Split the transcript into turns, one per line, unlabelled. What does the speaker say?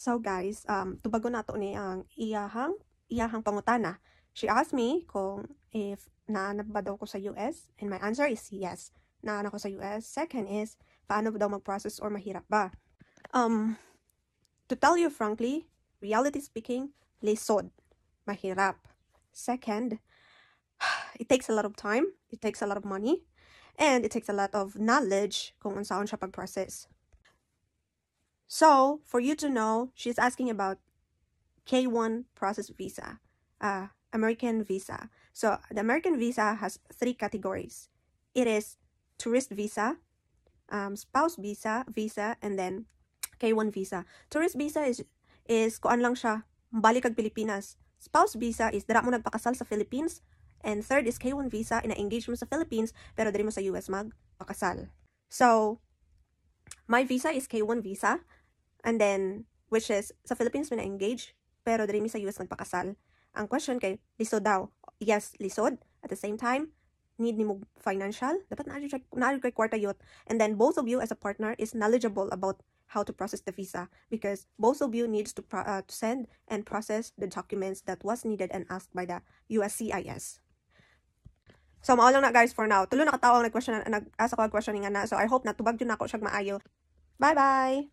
So guys, tubago na to ni ang iyahang pangutana. She asked me kung if naanap ba daw ko sa US, and my answer is yes. Naanap ko sa US. Second is, paano ba daw mag-process or mahirap ba? To tell you frankly, reality speaking, lisod. Mahirap. Second, it takes a lot of time, it takes a lot of money, and it takes a lot of knowledge kung unsaon siya pag-process. So, for you to know, she's asking about K1 process visa, American visa. So, the American visa has 3 categories. It is tourist visa, spouse visa, and then K1 visa. Tourist visa is kuan lang siya, balik kag Pilipinas. Spouse visa is dira mo nagpakasal sa Philippines. And third is K1 visa, ina-engage mo sa Philippines, pero diri mo sa US magpakasal. So, my visa is K1 visa. And then, which is, sa Philippines mo na-engage, pero diri mi sa US nagpakasal. Ang question kay, lisod daw. Yes, lisod. At the same time, need ni mo financial. Dapat na kay kwarta yot. And then, both of you as a partner is knowledgeable about how to process the visa. Because both of you needs to send and process the documents that was needed and asked by the USCIS. So, mao lang na guys for now. Tulo na katawang nag-asa ko ang questioning na. So, I hope natubag yun ako siya maayo. Bye-bye!